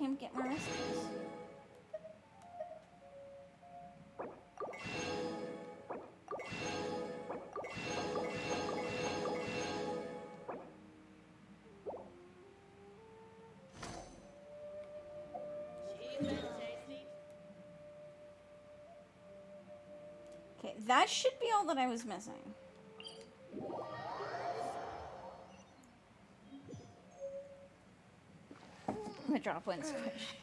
can't get more recipes. Okay, that should be all that I was missing. I'm gonna drop one squish.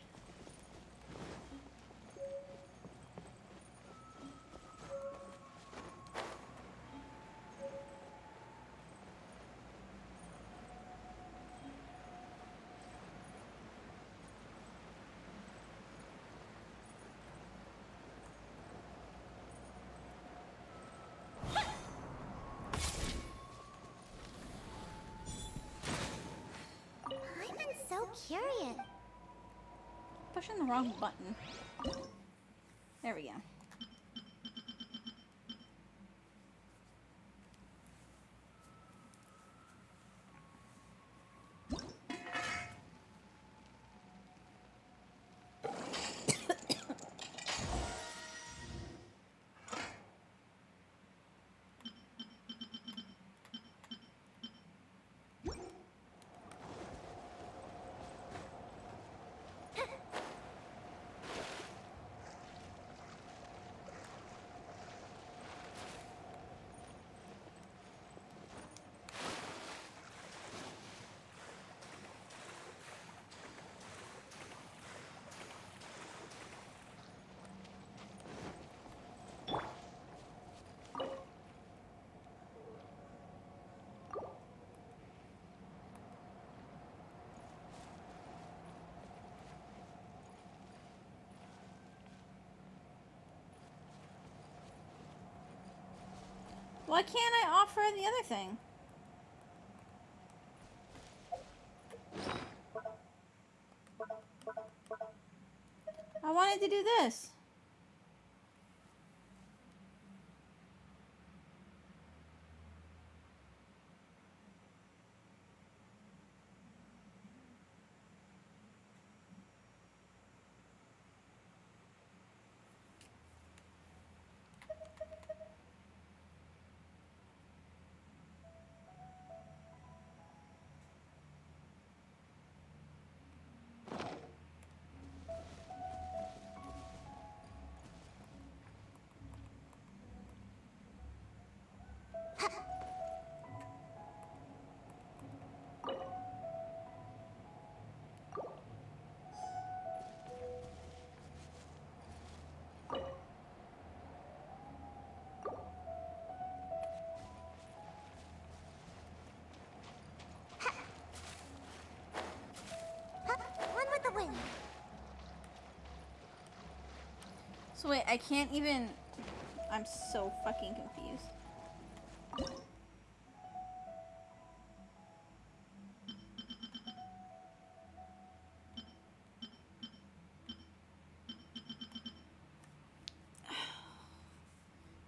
So curious. Pushing the wrong button. There we go. Why can't I offer the other thing? I wanted to do this. One with the wind. So wait, I can't even... I'm so fucking confused.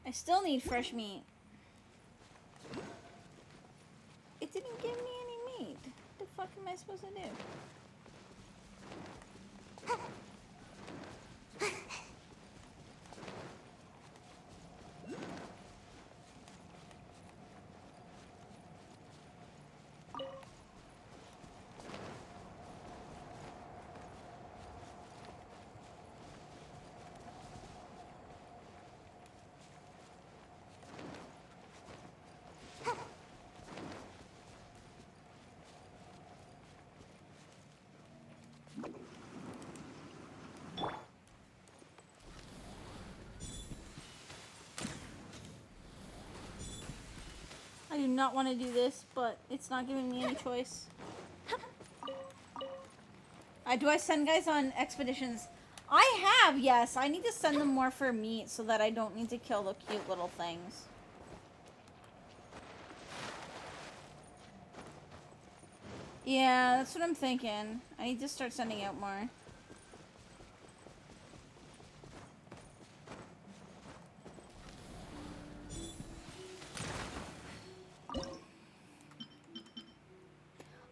I still need fresh meat. It didn't give me any meat. What the fuck am I supposed to do? I do not want to do this, but it's not giving me any choice. Do I send guys on expeditions? I have, yes. I need to send them more for meat so that I don't need to kill the cute little things. Yeah, that's what I'm thinking. I need to start sending out more.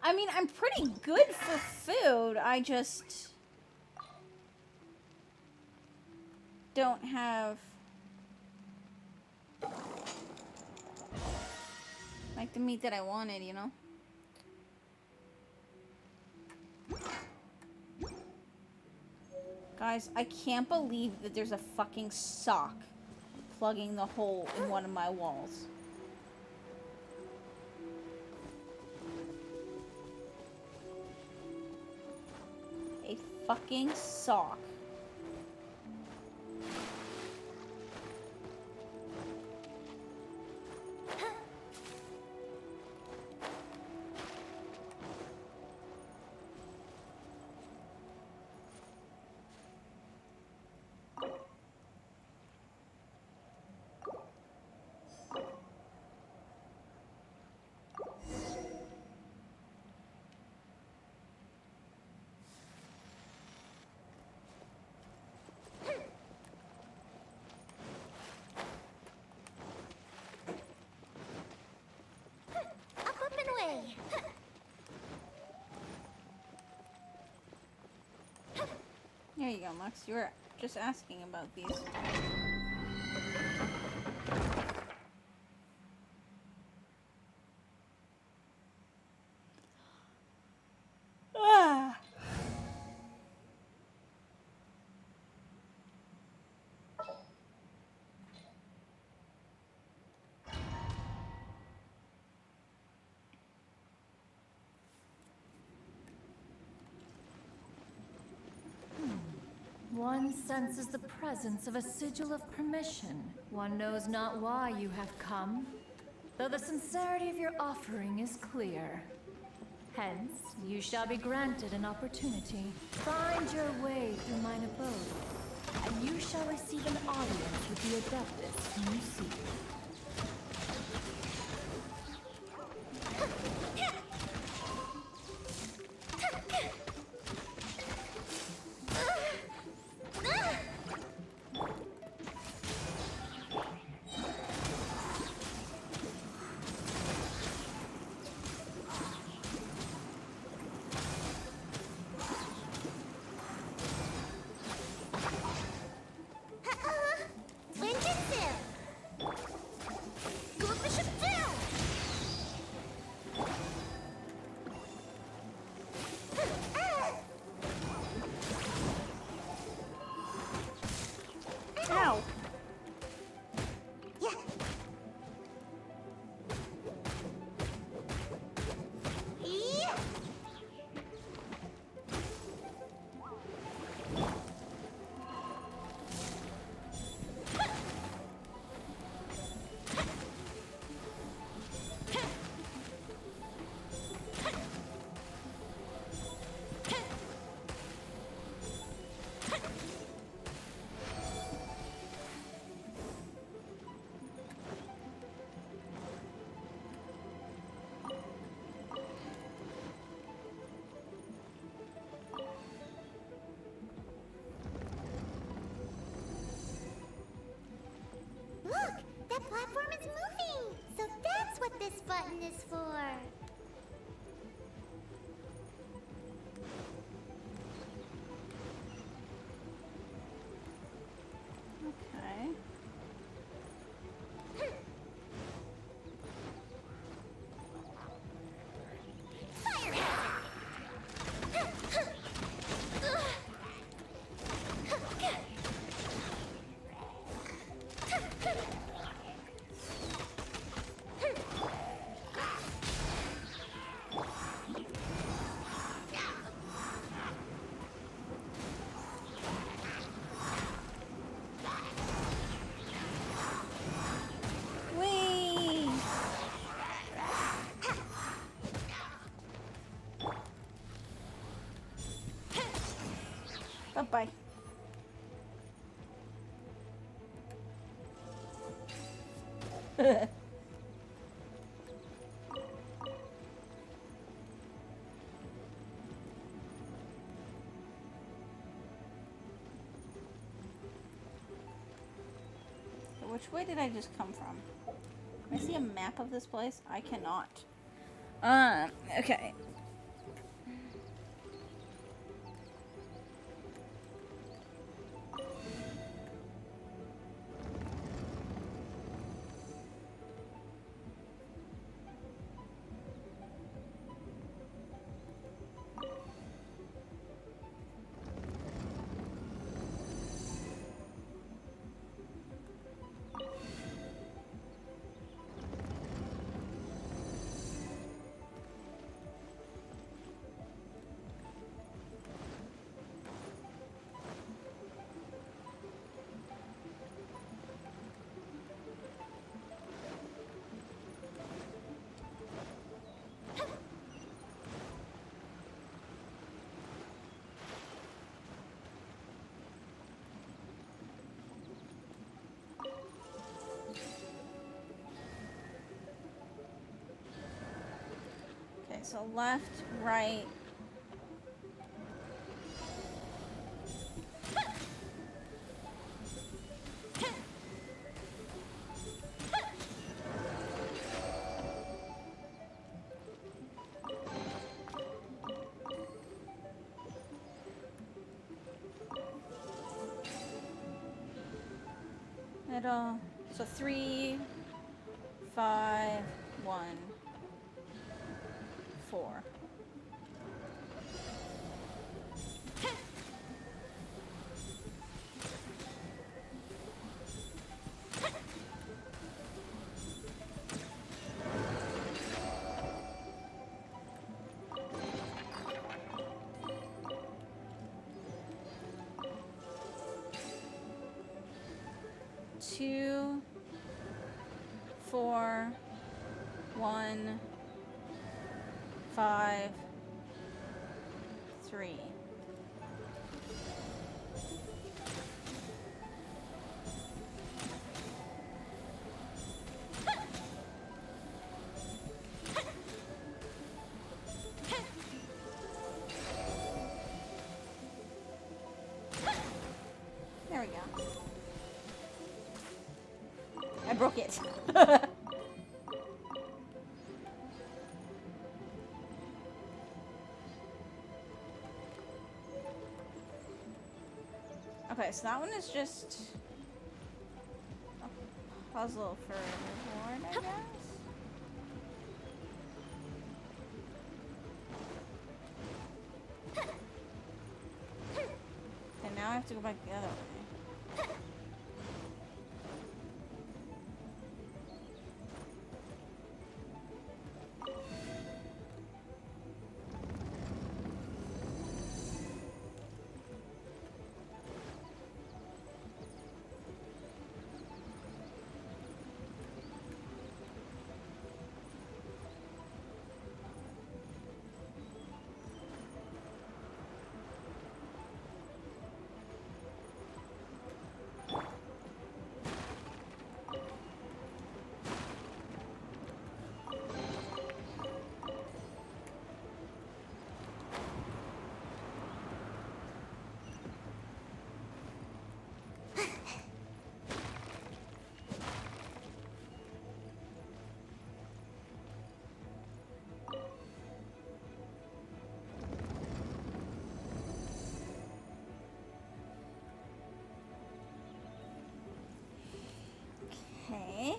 I mean, I'm pretty good for food. I just... don't have like the meat that I wanted, you know? Guys, I can't believe that there's a fucking sock plugging the hole in one of my walls. A fucking sock. There you go, Max. You were just asking about these. Ah. One senses the presence of a sigil of permission. One knows not why you have come, though the sincerity of your offering is clear. Hence, you shall be granted an opportunity. Find your way through mine abode, and you shall receive an audience with the Adeptus whom you seek. Ow. That platform is moving! So that's what this button is for! Okay. Whee! Bye-bye. Which way did I just come from? Can I see a map of this place? I cannot. Okay. so left, right. Middle. So 3, 5, 1, 4. Two, 4, 1, 5, 3. There we go. I broke it. Okay, so that one is just a puzzle for reward, I guess? And now I have to go back the other way. Okay.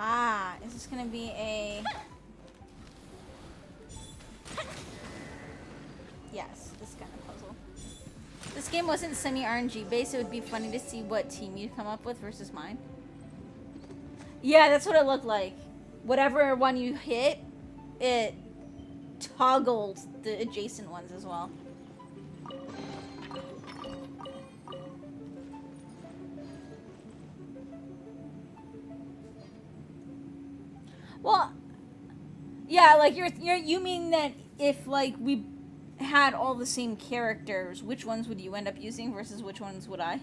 Ah, is this gonna be a... Yes, this kind of puzzle. This game wasn't semi-RNG based, it would be funny to see what team you'd come up with versus mine. Yeah, that's what it looked like. Whatever one you hit, it toggled the adjacent ones as well. Well, yeah, like you mean that if like we had all the same characters, which ones would you end up using versus which ones would I?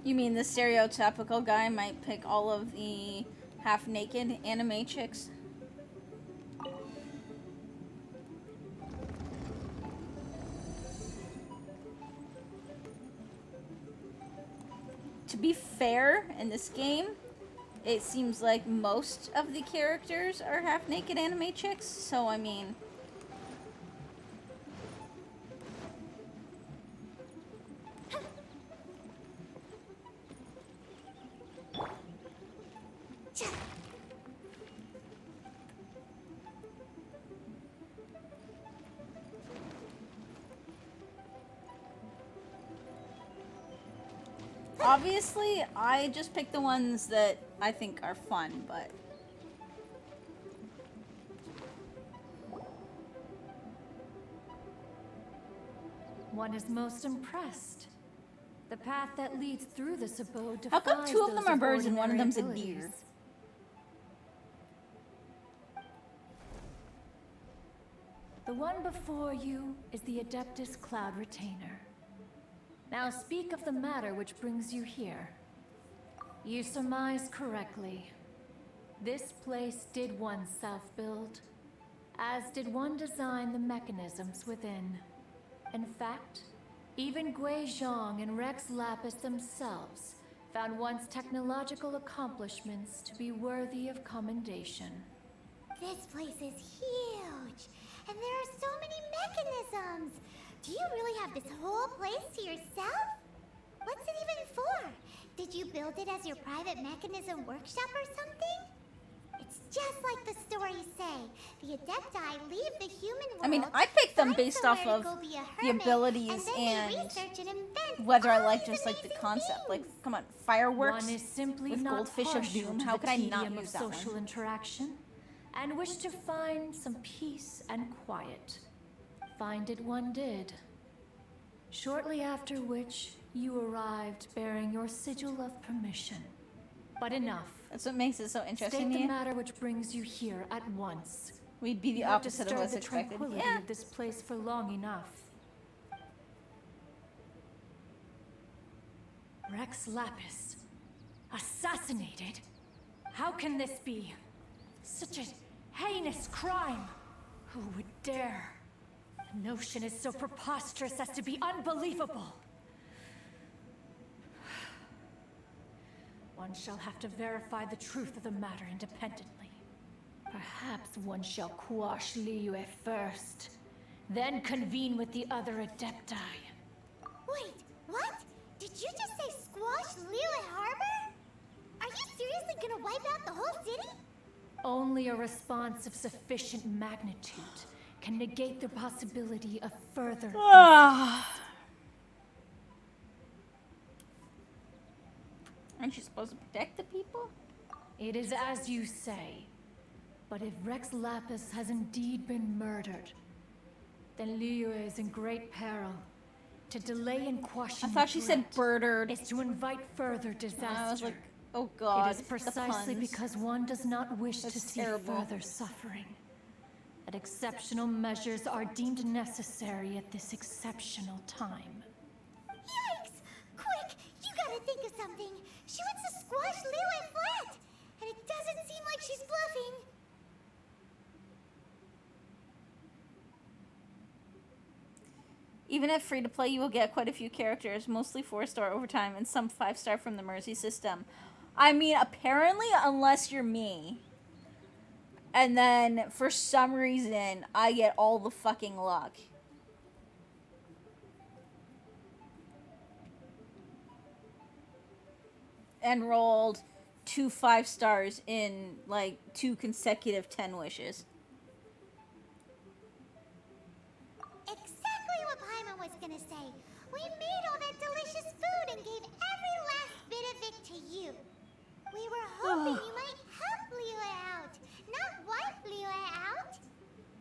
You mean the stereotypical guy might pick all of the half-naked anime chicks? To be fair, in this game, it seems like most of the characters are half-naked anime chicks, so I mean... Obviously, I just pick the ones that I think are fun, but... one is most impressed. The path that leads through this abode defies How come two of them those are birds and one of ordinary them's a abilities. deer? The one before you is the Adeptus Cloud Retainer. Now speak of the matter which brings you here. You surmise correctly. This place did one self-build, as did one design the mechanisms within. In fact, even Gui Zhang and Rex Lapis themselves found one's technological accomplishments to be worthy of commendation. This place is huge, and there are so many mechanisms. Do you really have this whole place to yourself? What's it even for? Did you build it as your private mechanism workshop or something? It's just like the stories say. The Adepti leave the human world. I mean, I picked them find based off somewhere of to go be a the hermit, abilities and then and they research and invent whether I all like these just like the amazing concept. Like, things. come on, fireworks One is simply with not goldfish of partial doom. to How the could I not tedium use of that social one? interaction, and wish to find some peace and quiet. Find it one did. Shortly after which, you arrived bearing your sigil of permission. But enough. That's what makes it so interesting State to the me. matter which brings you here at once. We'd be the You have opposite of disturbed what's the expected. tranquility Yeah. of this place for long enough. Rex Lapis, assassinated? How can this be? Such a heinous crime! Who would dare? The notion is so preposterous as to be unbelievable. One shall have to verify the truth of the matter independently. Perhaps one shall quash Liyue first, then convene with the other Adepti. Wait, what? Did you just say squash Liyue Harbor? Are you seriously gonna wipe out the whole city? Only a response of sufficient magnitude can negate the possibility of further. Aren't you supposed to protect the people? It is as you say. But if Rex Lapis has indeed been murdered, then Liyue is in great peril. To delay in quashing I thought the she said threat birdered. is to invite further disaster. I was like, oh god. It is precisely the puns. because one does not wish to That's see terrible. further suffering that exceptional measures are deemed necessary at this exceptional time. Yikes! Quick, you gotta think of something. She wants to squash Liyue flat, and it doesn't seem like she's bluffing. Even at free to play, you will get quite a few characters, mostly 4-star over time, and some 5-star from the Mercy system. I mean, apparently, unless you're me. And then, for some reason, I get all the fucking luck. And rolled 2 5-stars in, like, 2 consecutive 10 wishes. Exactly what Paimon was gonna say. We made all that delicious food and gave every last bit of it to you. We were hoping you might help Liyue out, not wipe Liyue out.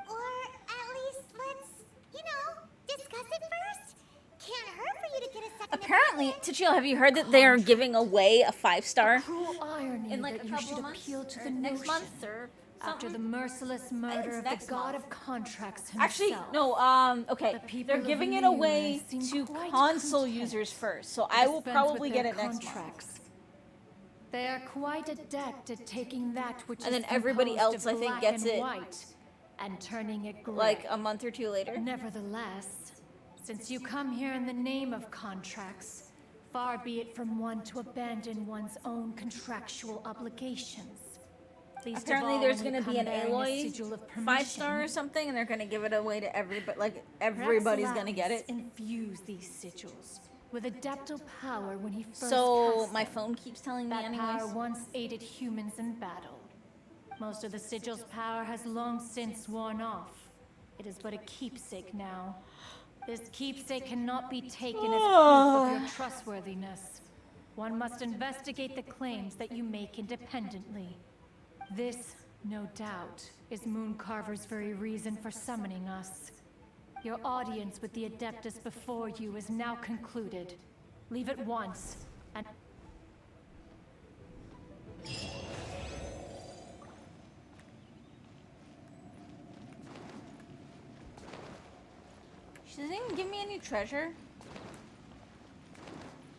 Or at least let's, discuss it first. Can't hurt for you to get a second Apparently, opinion. Tachio, have you heard that they are giving away a 5-star? Cruel irony In like that a you couple should of months appeal to or the next notion. month or After the something? merciless murder of next the god month. of contracts himself. Actually, no, okay. The people They're of giving it Liyue away seem to quite console content users first, so to I will dispense probably with get their it next month. contracts. They are quite adept at taking that which And is then everybody composed else, of I think, black gets and it, white and turning it gray. like a month or two later. Nevertheless, since you come here in the name of contracts, far be it from one to abandon one's own contractual obligations. Least of Apparently, all there's when you going to be come an bearing a Aloy sigil of 5-star or permission. something, and they're going to give it away to everybody. Like, everybody's going to get it. Infuse these sigils with adeptal power when he first So, cast my them. phone keeps telling me That power anyways. once aided humans in battle. Most of the sigil's power has long since worn off. It is but a keepsake now. This keepsake cannot be taken as proof of your trustworthiness. One must investigate the claims that you make independently. This, no doubt, is Mooncarver's very reason for summoning us. Your audience with the Adeptus before you is now concluded. Leave at once, and... She doesn't even give me any treasure.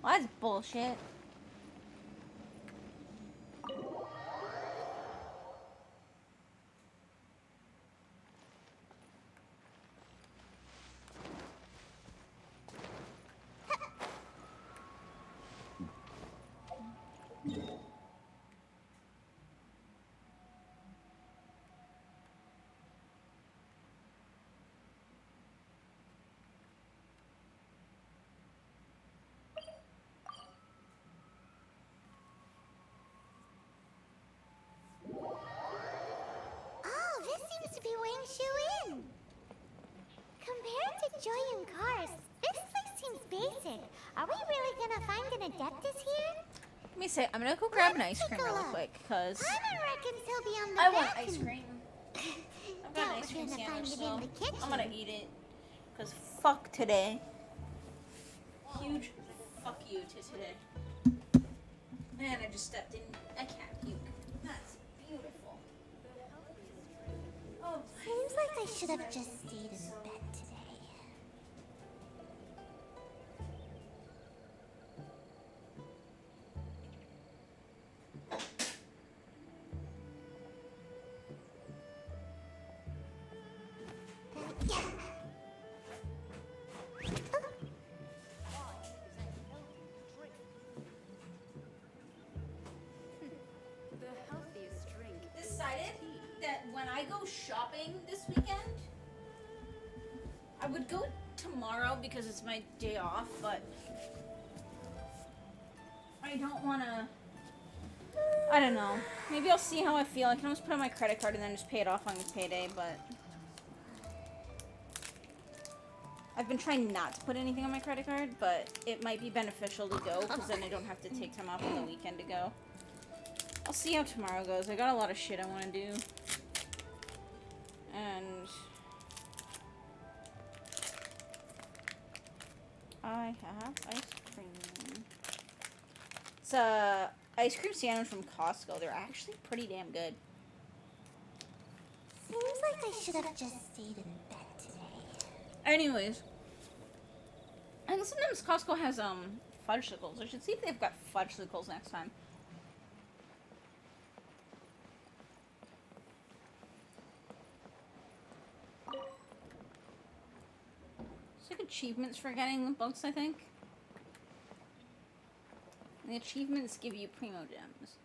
Well, that's bullshit. Oh, this seems to be Wing Shu Inn. Compared to Joy and Cars, this place seems basic. Are we really gonna find an Adeptus here? Let me say, I'm gonna go grab an Let's ice cream take a real look. quick, cause Paimon reckons he'll be on the I want back ice and- cream. I've got Doubt an ice we're cream gonna sandwich, find it so in the kitchen. I'm gonna eat it. Cause fuck today. Huge fuck you to today. Man, I just stepped in a cat puke. That's beautiful. Oh, Seems like I should have just stayed in bed today. decided that when I go shopping this weekend, I would go tomorrow because it's my day off, but I don't want to. I don't know. Maybe I'll see how I feel. I can always put on my credit card and then just pay it off on payday, but I've been trying not to put anything on my credit card, but it might be beneficial to go because then I don't have to take time off on the weekend to go. I'll see how tomorrow goes. I got a lot of shit I want to do. And I have ice cream. It's a ice cream sandwich from Costco. They're actually pretty damn good. Seems like I should have just stayed in bed today. Anyways, and sometimes Costco has fudgesicles. I should see if they've got fudgesicles next time. It's like achievements for getting the books, I think. And the achievements give you primo gems.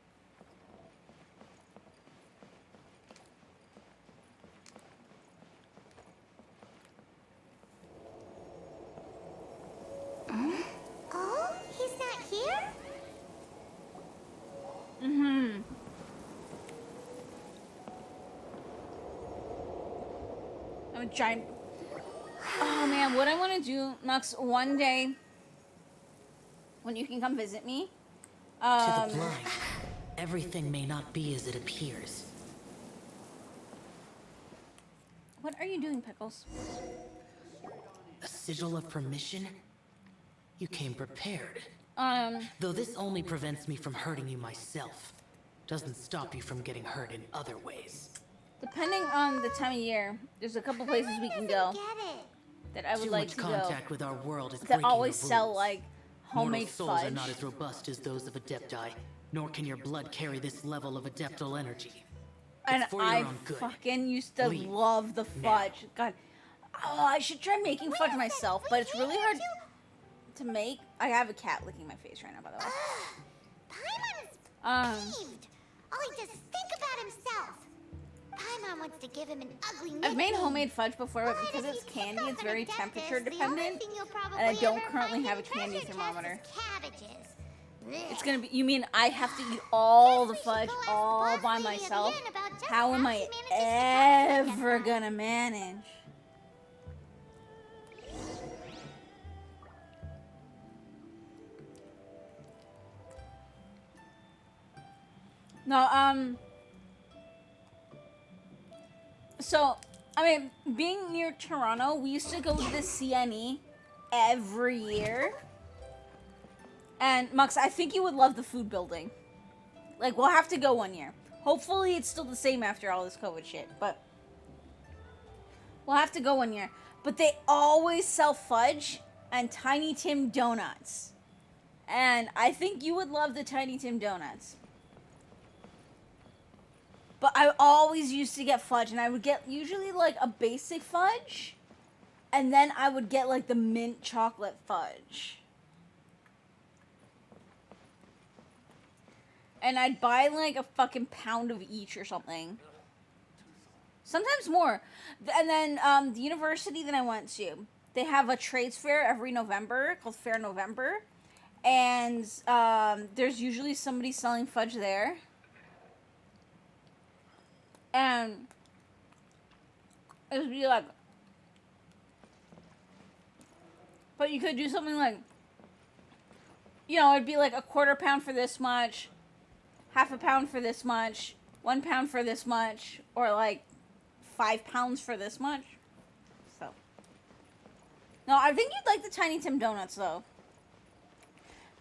Oh, he's not here? Mm-hmm. I'm a giant... Oh, man, what I want to do, Nux, one day, when you can come visit me, To the blind, everything may not be as it appears. What are you doing, Pickles? A sigil of permission? You came prepared. Um, Though this only prevents me from hurting you myself, doesn't stop you from getting hurt in other ways. depending on the time of year, there's a couple places we can go Get it. that I would Too like much to go. contact with our world is That breaking always the sell, rules. like, homemade Mortal souls fudge. are not as robust as those of Adepti, nor can your blood carry this level of adeptal energy. And It's for your I own good. fucking used to Leave love the now. fudge. God. Oh, I should try making fudge myself, but it's really hard to make. I have a cat licking my face right now, by the way. Paimon is peeved. All he does is think about himself. Paimon wants to give him an ugly nickname. I've made homemade fudge before, but But because if it's you think candy, of it's an very Adeptus, temperature the only dependent, thing you'll probably and I don't ever currently find have a in candy treasure chests thermometer. is cabbages. It's gonna be. You mean I have to eat all the Guess we should fudge go ask all Boss by Lady of the myself? Inn about just How am how I she manages to calculate ever that. gonna manage? No, so I mean, being near Toronto, we used to go to the CNE every year. And, Mux, I think you would love the food building. Like, we'll have to go one year. Hopefully it's still the same after all this COVID shit, but we'll have to go one year. But they always sell fudge and Tiny Tim donuts. And I think you would love the Tiny Tim donuts. But I always used to get fudge, and I would get usually like a basic fudge, and then I would get like the mint chocolate fudge. And I'd buy like a fucking pound of each or something. Sometimes more. And then the university that I went to, they have a trades fair every November called Fair November. And there's usually somebody selling fudge there. And it would be like, but you could do something like, you know, it'd be like a quarter pound for this much, half a pound for this much, 1 pound for this much, or like 5 pounds for this much. So, no, I think you'd like the Tiny Tim donuts though.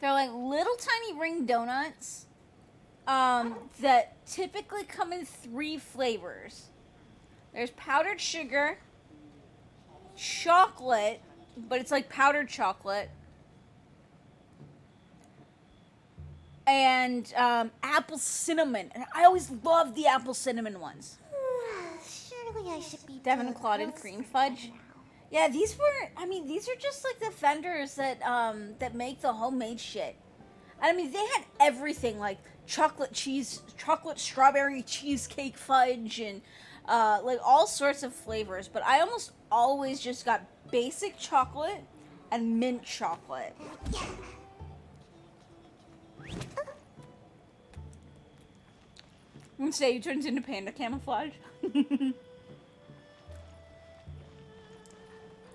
They're like little tiny ring donuts that typically come in 3 flavors. There's powdered sugar, chocolate, but it's like powdered chocolate, and apple cinnamon. And I always loved the apple cinnamon ones. Surely I should be. Devin Clotted cream fudge. Yeah, these are just like the vendors that that make the homemade shit. And I mean, they had everything like chocolate strawberry cheesecake fudge and like all sorts of flavors. But I almost always just got basic chocolate and mint chocolate. And say you turned into panda camouflage.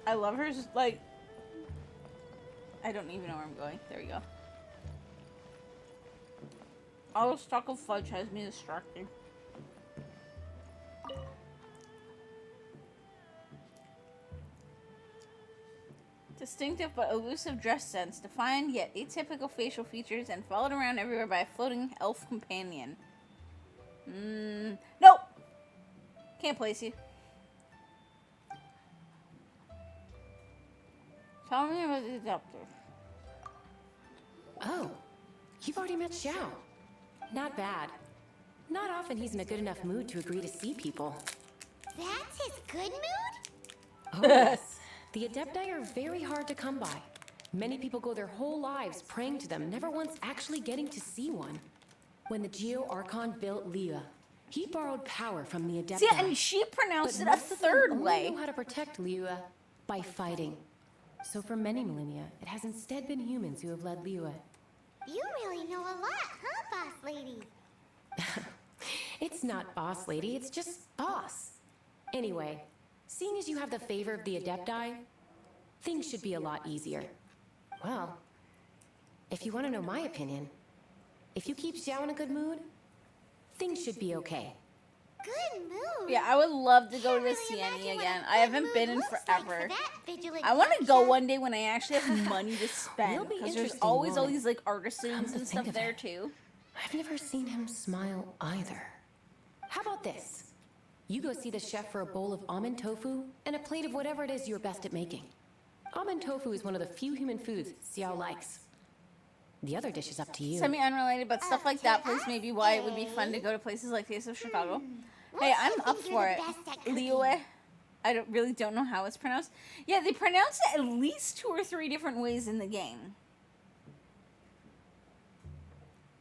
I love her. Like, I don't even know where I'm going. There we go. All this chocolate fudge has me distracted. Distinctive but elusive dress sense, defined yet atypical facial features, and followed around everywhere by a floating elf companion. Nope! Can't place you. Tell me about the adapter. Oh, you've already met Xiao. Not bad. Not often he's in a good enough mood to agree to see people. That's his good mood? Oh, yes. The Adepti are very hard to come by. Many people go their whole lives praying to them, never once actually getting to see one. When the Geo Archon built Liyue, he borrowed power from the Adepti. See, and she pronounced it a most of them third only way. know how to protect Liyue by fighting. So for many millennia, it has instead been humans who have led Liyue. You really know a lot, huh, boss lady? It's not boss lady, it's just boss. Anyway, seeing as you have the favor of the Adepti, things should be a lot easier. Well, if you want to know my opinion, if you keep Xiao in a good mood, things should be okay. Good mood? Yeah, I would love to go to the Can't really imagine CNE what again. a I good haven't mood been in looks like forever. for that vigilant I want to go gotcha. one day when I actually have money to You'll spend. be Because there's interesting, always all won't it? these like Come artisans to and stuff think of there it. too. I've never seen him smile either. How about this? You go see the chef for a bowl of almond tofu and a plate of whatever it is you're best at making. Almond tofu is one of the few human foods Xiao likes. The other dish is up to you. Semi-unrelated, but stuff like that place may be why it would be fun to go to places like Taste of Chicago. Hey, What I'm do you up think for you're it. the best at cooking? Liyue. I really don't know how it's pronounced. Yeah, they pronounce it at least 2 or 3 different ways in the game.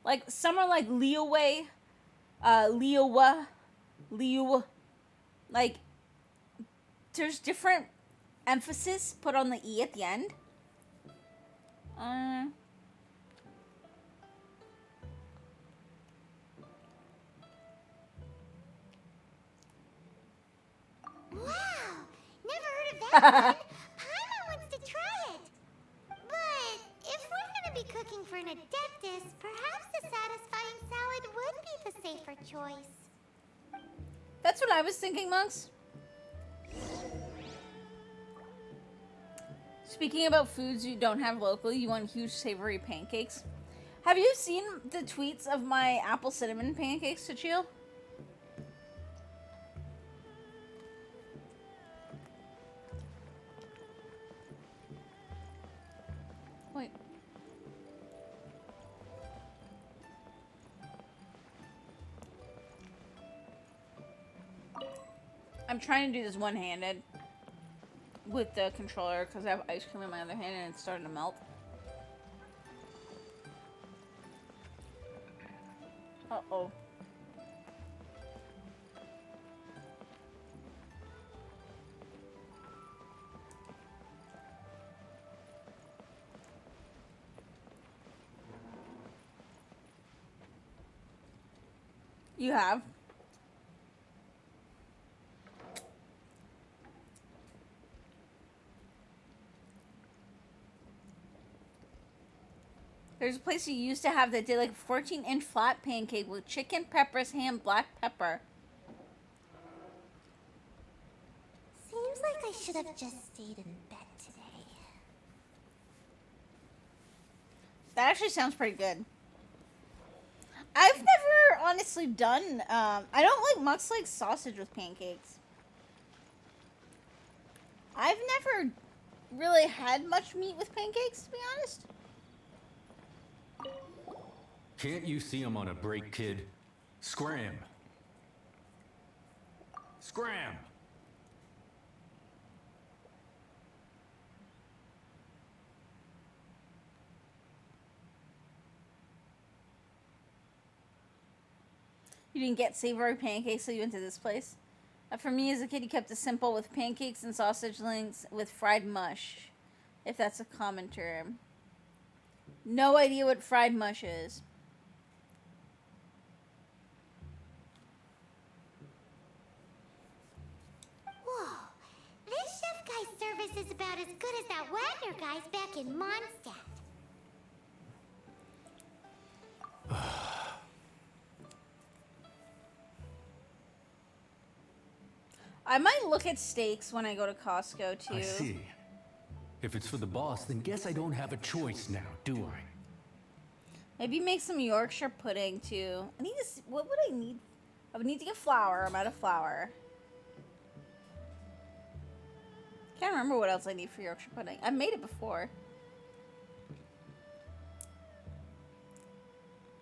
Like, some are like Liyue, Liyue, Liyue. Like, there's different emphasis put on the E at the end. Wow! Never heard of that one. Paimon wants to try it. But if we're gonna be cooking for an Adeptus, perhaps a satisfying salad would be the safer choice. That's what I was thinking, Monks. Speaking about foods you don't have locally, you want huge savory pancakes. Have you seen the tweets of my apple cinnamon pancakes, Tachio? Wait. I'm trying to do this one-handed with the controller because I have ice cream in my other hand and it's starting to melt. Uh-oh. You have? There's a place you used to have that did like a 14-inch flat pancake with chicken, peppers, ham, black pepper. Seems like I should have just stayed in bed today. That actually sounds pretty good. I've never honestly done, I don't like much like sausage with pancakes. I've never really had much meat with pancakes, to be honest. Can't you see I'm on a break, kid? Scram! Scram! You didn't get savory pancakes, so you went to this place? For me as a kid, you kept it simple with pancakes and sausage links with fried mush, if that's a common term. No idea what fried mush is. Whoa, this chef guy's service is about as good as that Wagner guy's back in Mondstadt. I might look at steaks when I go to Costco, too. I see. If it's for the boss, then guess I don't have a choice now, do I? Maybe make some Yorkshire pudding, too. I need to see, what would I need? I would need to get flour. I'm out of flour. Can't remember what else I need for Yorkshire pudding. I've made it before.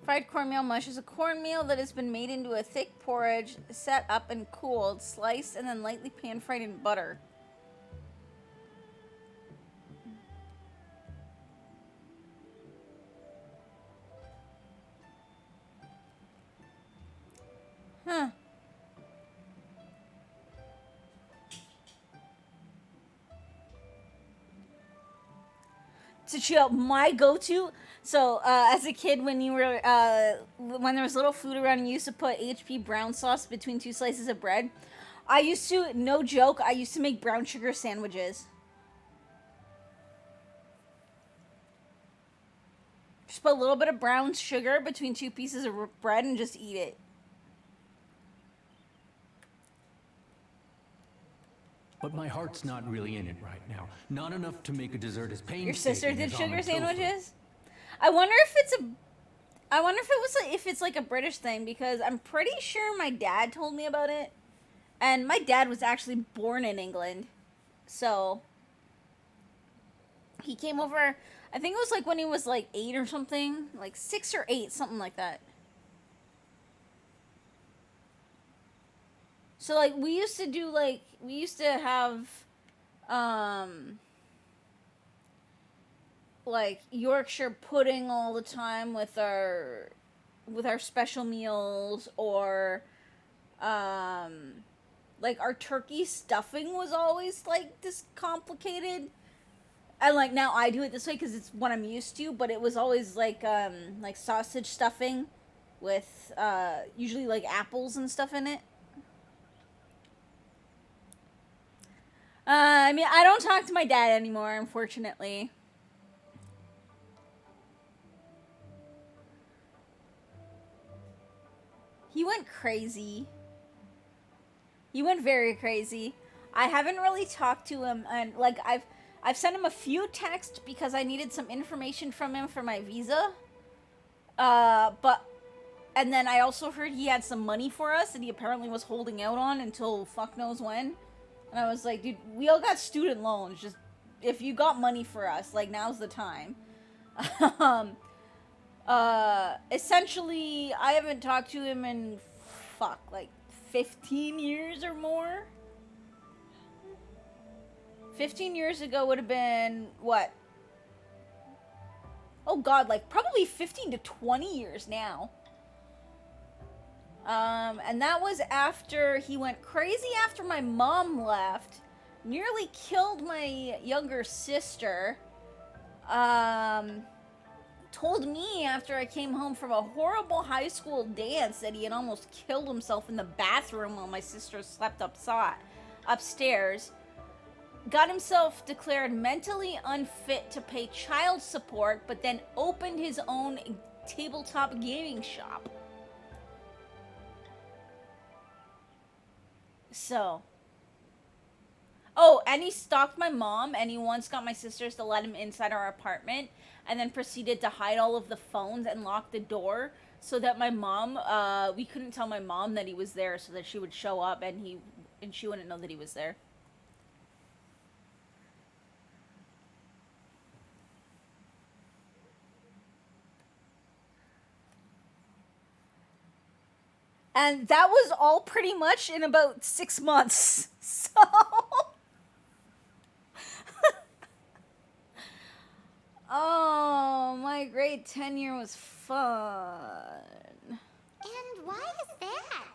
Fried cornmeal mush is a cornmeal that has been made into a thick porridge, set up and cooled, sliced, and then lightly pan-fried in butter. Huh. To chill, my go-to. So, as a kid, when you were, when there was little food around, and you used to put HP brown sauce between two slices of bread. I used to, no joke, I used to make brown sugar sandwiches. Just put a little bit of brown sugar between two pieces of bread and just eat it. But my heart's not really in it right now. Not enough to make a dessert as painstaking Your sister did as sugar almond tofu. sandwiches? I wonder if it's a... I wonder if it was like, if it's like a British thing, because I'm pretty sure my dad told me about it. And my dad was actually born in England. So... He came over... I think it was like when he was like 8 or something. Like 6 or 8, something like that. So like we used to do like... We used to have... like Yorkshire pudding all the time with our special meals, or like our turkey stuffing was always like this complicated, and like now I do it this way because it's what I'm used to, but it was always like sausage stuffing with usually like apples and stuff in it. I mean, I don't talk to my dad anymore, unfortunately. He went crazy. He went very crazy. I haven't really talked to him, and like I I've sent him a few texts because I needed some information from him for my visa. And then I also heard he had some money for us that he apparently was holding out on until fuck knows when. And I was like, dude, we all got student loans. Just, if you got money for us, like, now's the time. Essentially, I haven't talked to him in, like 15 years or more. 15 years ago would have been, what? Oh god, like, probably 15 to 20 years now. And that was after he went crazy after my mom left, nearly killed my younger sister, told me after I came home from a horrible high school dance that he had almost killed himself in the bathroom while my sister slept upstairs, got himself declared mentally unfit to pay child support, but then opened his own tabletop gaming shop. So. Oh, and he stalked my mom, and he once got my sisters to let him inside our apartment, and then proceeded to hide all of the phones and lock the door so that my mom, we couldn't tell my mom that he was there, so that she would show up and she wouldn't know that he was there. And that was all pretty much in about 6 months. So. Oh, my grade tenure was fun. And why is that?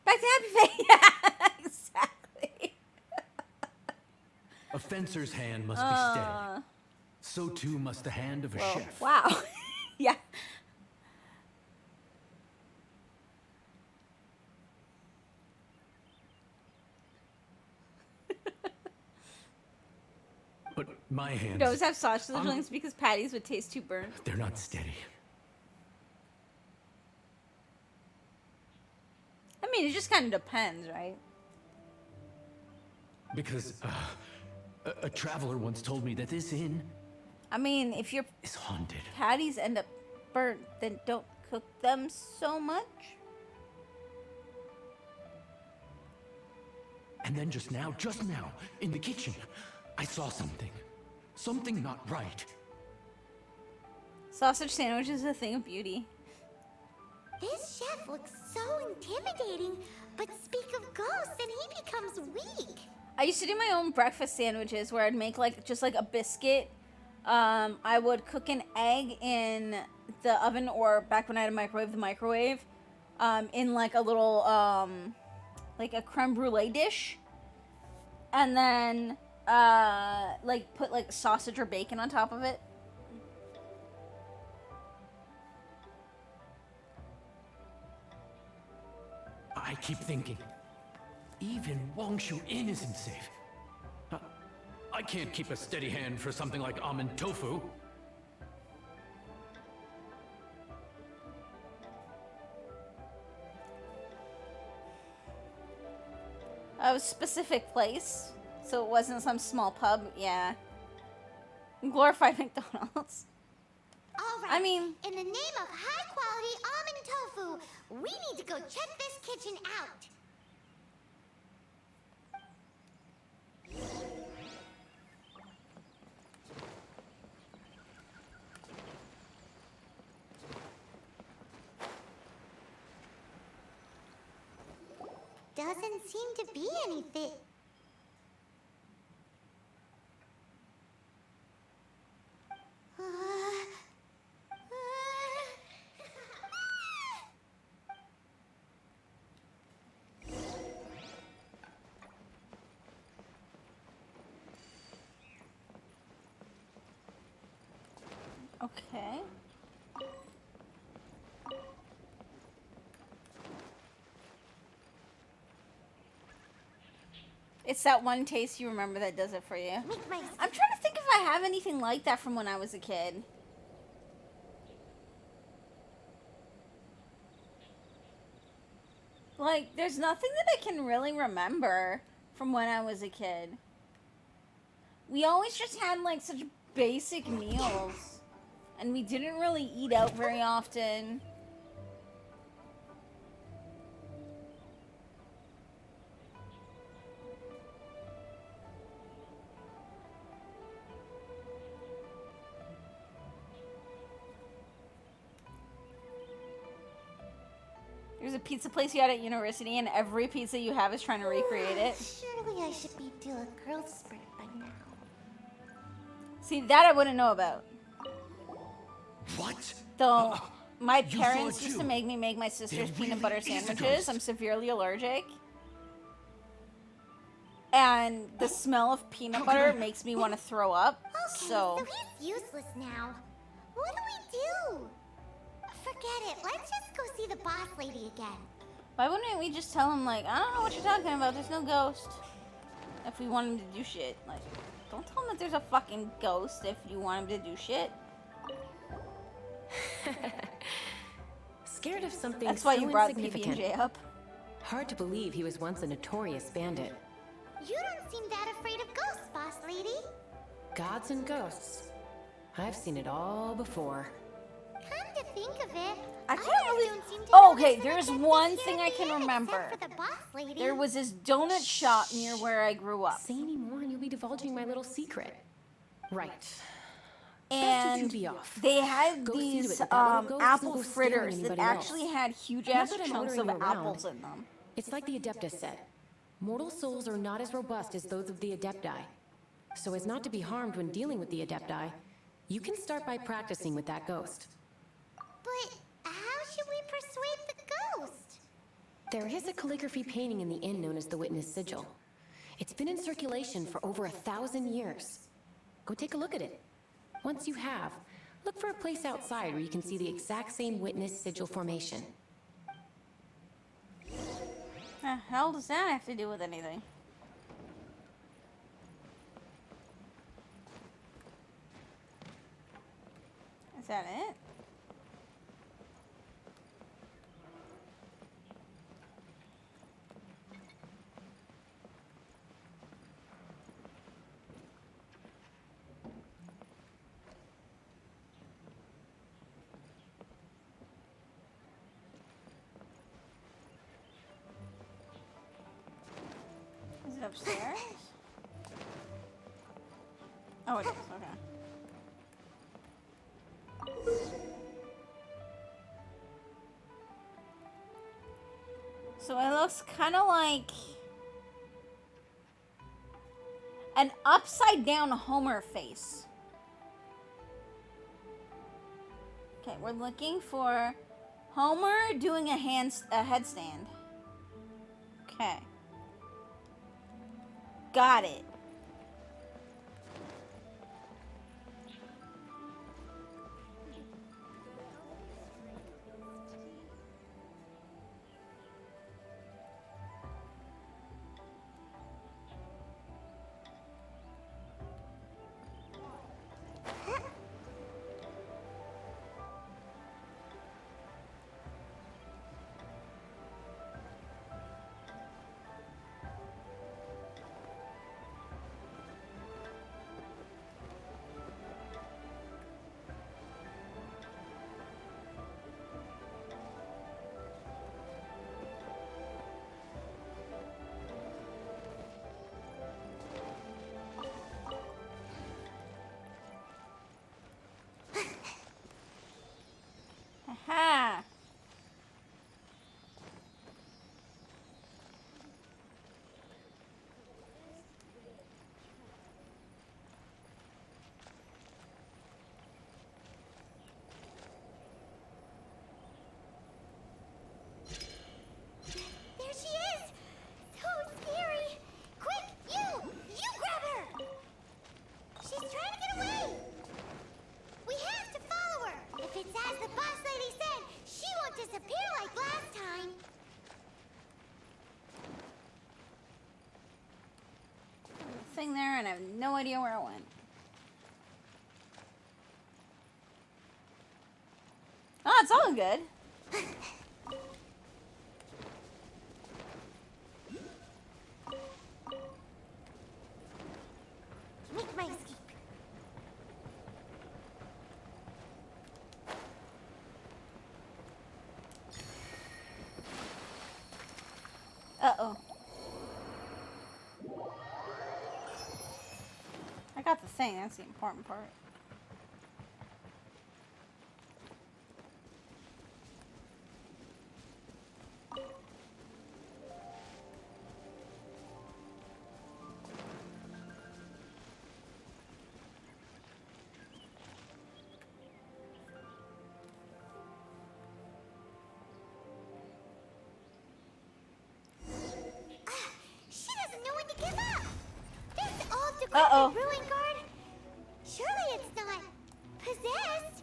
Back to Happy Face. Yeah, exactly. A fencer's hand must be steady. So too must the hand of a chef. Wow. Yeah. But my hands... You always have sausage links because patties would taste too burnt. They're not steady. I mean, it just kind of depends, right? Because a traveler once told me that this inn... I mean, if your is haunted. patties end up burnt, then don't cook them so much. And then just now, in the kitchen, I saw something. Something not right. Sausage sandwich is a thing of beauty. This chef looks so intimidating, but speak of ghosts and he becomes weak. I used to do my own breakfast sandwiches where I'd make just like a biscuit. I would cook an egg in the oven, or back when I had a microwave, the microwave, in like a little, like a creme brulee dish. And then, like put like sausage or bacon on top of it. I keep thinking, even Wangshu Inn isn't safe. I can't keep a steady hand for something like almond tofu. A specific place, so it wasn't some small pub. Yeah. Glorified McDonald's. All right. I mean, in the name of high-quality almond tofu, we need to go check this kitchen out. Doesn't seem to be anything. Okay. It's that one taste you remember that does it for you. I'm trying to think if I have anything like that from when I was a kid. Like, there's nothing that I can really remember from when I was a kid. We always just had like such basic meals. And we didn't really eat out very often. There's a pizza place you had at university, and every pizza you have is trying to recreate it. Surely I should be due a growth spurt by now. See, that I wouldn't know about. What? Though my you parents thought used you- to make me make my sister's There peanut really butter is a sandwiches. ghost. I'm severely allergic. And the smell of peanut How butter could I- makes me want to throw up. Okay, So, so he's useless now. What do we do? Forget it. Let's just go see the boss lady again. why wouldn't we just tell him, like, I don't know what you're talking about, there's no ghost. If we want him to do shit. Like, don't tell him that there's a fucking ghost if you want him to do shit. Scared of something That's why so you brought insignificant. PB&J up. Hard to believe he was once a notorious bandit. You don't seem that afraid of ghosts, boss lady. Gods and ghosts. I've seen it all before. Come to think of it, I can't others believe- don't seem to Oh, notice okay, an there's effect one here thing at I the can end, remember. except for the boss lady. There was this donut shop near where I grew up. Say any more and you'll be divulging my little secret. Right. Best you And two be off. they had Go see to it these that that little ghost apple doesn't go scaring fritters that anybody actually else. had huge Not ass that I'm chunks of ordering you around. apples in them. It's like the Adeptus said. Mortal souls are not as robust as those of the Adepti. So as not to be harmed when dealing with the Adepti, you can start by practicing with that ghost. But how should we persuade the ghost? There is a calligraphy painting in the inn known as the Witness Sigil. It's been in circulation for over 1,000 years. Go take a look at it. Once you have, look for a place outside where you can see the exact same Witness Sigil formation. The hell does that have to do with anything? Is that it? Is it upstairs? Oh, it is. Okay. So it looks kind of like an upside down Homer face. Okay, we're looking for Homer doing a headstand. Okay. Got it. Aha! There she is! So scary! Quick, you! You grab her! She's trying to get away! We have to follow her! If it's as the boss lady said, she won't disappear like last time! There's a thing there, and I have no idea where it went. Oh, it's all good. To make my Uh-oh. I got the thing. That's the important part. She doesn't know when to give up. This old Uh-oh. decrepit ruin guard. Surely it's not possessed.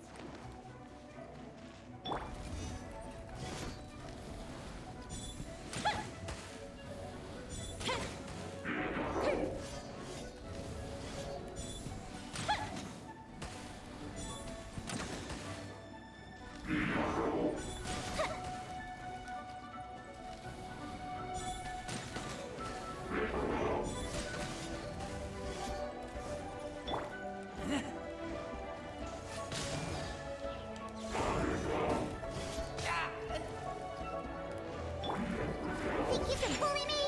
Think you can bully me?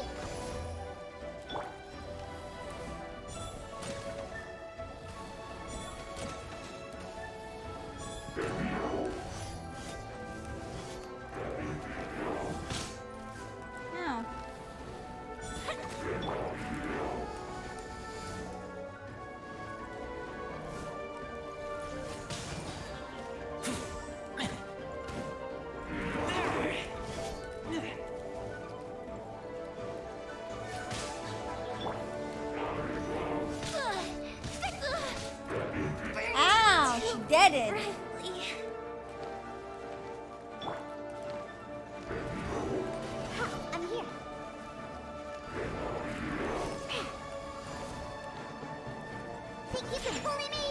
No. Ow! She deaded. I'm here. Think you can bully me?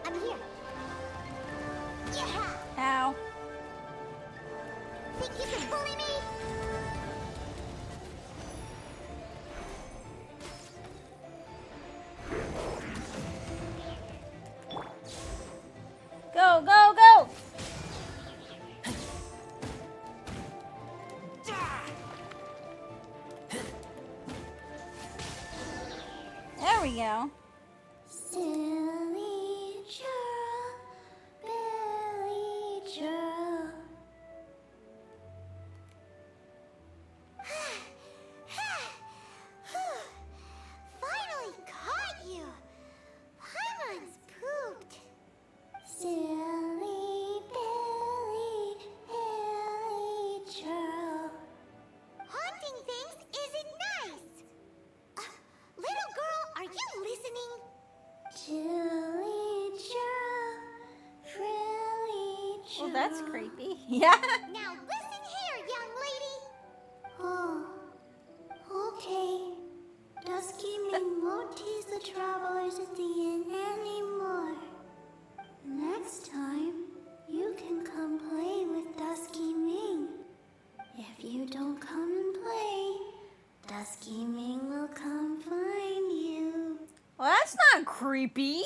I'm here. Yeah. Ow. Think you can bully me? Go, go, go! There we go. Silly churl, Billy churl. Finally caught you. Paimon's pooped. Silly Billy, Billy churl. Haunting things isn't nice. Little girl, are you listening? Chilly churl, frilly churl. Well, that's creepy. Yeah. Now listen here, young lady. Oh, okay. Dusky Ming won't tease the travelers at the inn anymore. Next time, you can come play with Dusky Ming. If you don't come and play, Dusky Ming will come find you. Well, that's not creepy.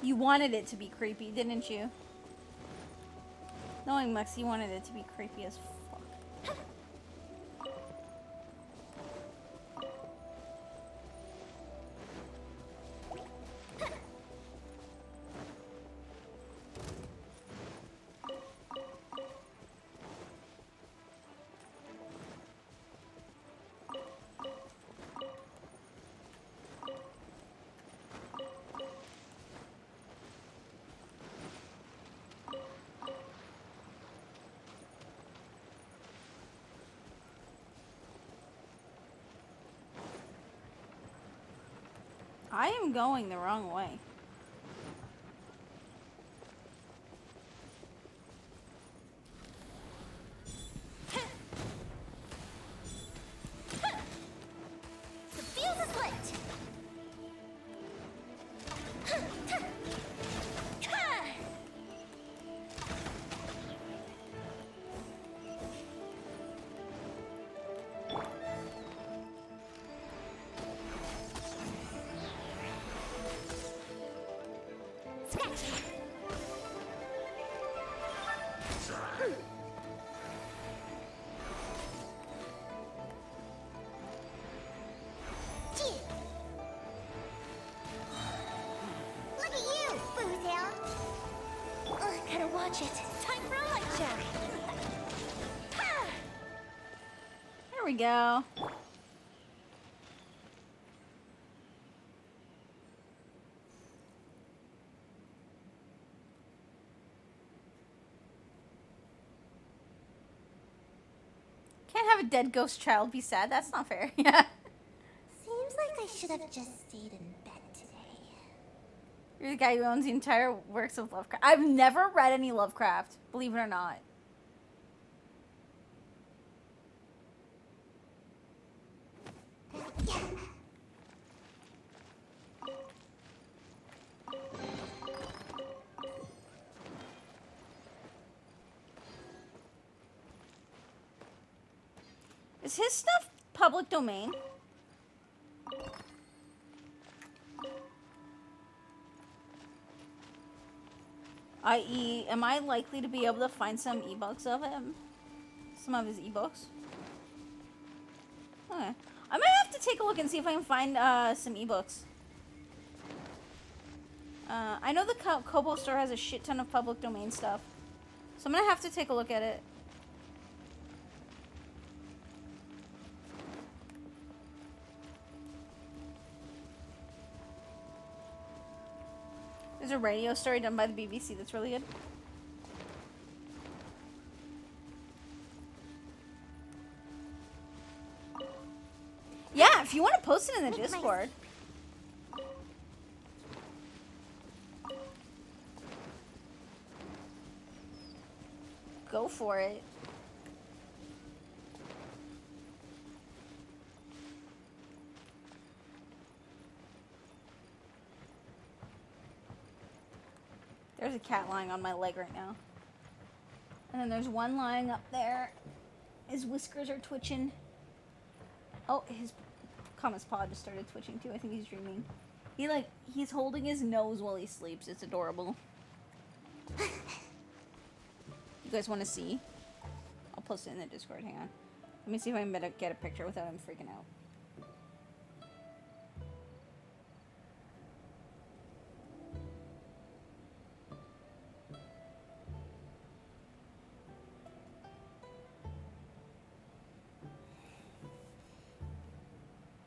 You wanted it to be creepy, didn't you? Knowing Mux, you wanted it to be creepy as fuck. I am going the wrong way. The fuse is lit! Scratch! Gee. Look at you, Foozhound! Gotta watch it. Time for a light check. Ha! There we go. Can't have a dead ghost child be sad. That's not fair. Yeah. Seems like I should have just stayed in bed today. You're the guy who owns the entire works of Lovecraft. I've never read any Lovecraft, believe it or not. Is his stuff public domain? I.e., am I likely to be able to find some ebooks of him? Some of his ebooks? Okay. I might have to take a look and see if I can find some ebooks. I know the Kobo store has a shit ton of public domain stuff. So I'm gonna have to take a look at it. There's a radio story done by the BBC that's really good. Yeah, if you want to post it in the Discord. Go for it. There's a cat lying on my leg right now. And then there's one lying up there. His whiskers are twitching. Oh, his Kama's paw just started twitching too. I think he's dreaming. He's holding his nose while he sleeps. It's adorable. You guys want to see? I'll post it in the Discord. Hang on. Let me see if I can get a picture without him freaking out.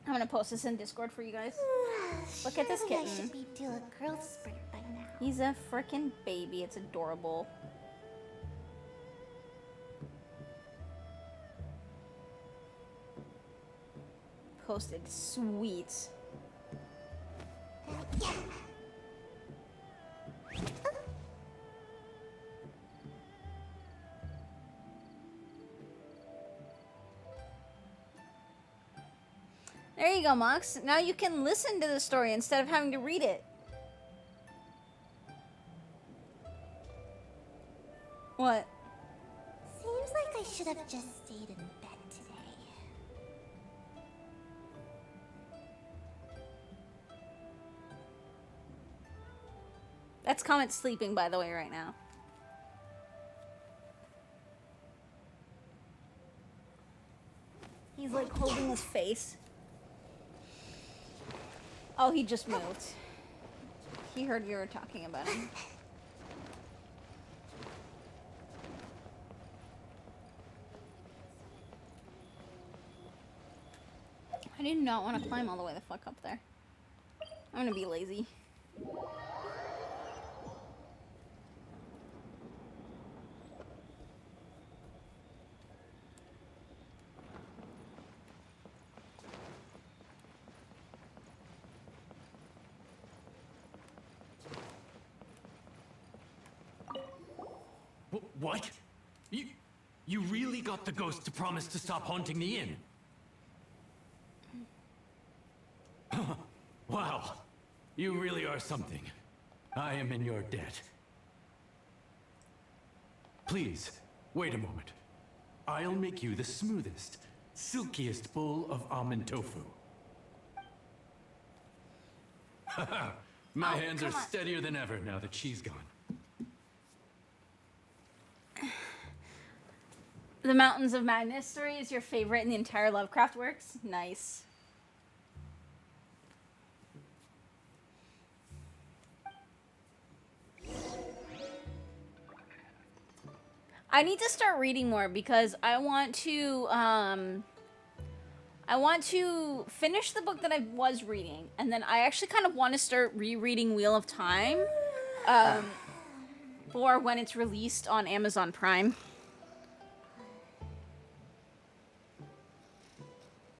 I'm gonna post this in Discord for you guys. Look at this Surely I kitten. should be due a growth spurt by now. He's a freaking baby. It's adorable. Posted. Sweet. There you go, Mox. Now you can listen to the story instead of having to read it. What? Seems like I should have just stayed in bed today. That's Comet sleeping, by the way, right now. He's like holding his face. Oh, he just moved. He heard you were talking about him. I do not want to climb all the way the fuck up there. I'm gonna be lazy. What? You really got the ghost to promise to stop haunting the inn? Wow. You really are something. I am in your debt. Please, wait a moment. I'll make you the smoothest, silkiest bowl of almond tofu. My hands are come on. steadier than ever now that she's gone. The Mountains of Madness story is your favorite in the entire Lovecraft works? Nice. I need to start reading more because I want to finish the book that I was reading, and then I actually kind of want to start rereading Wheel of Time for when it's released on Amazon Prime.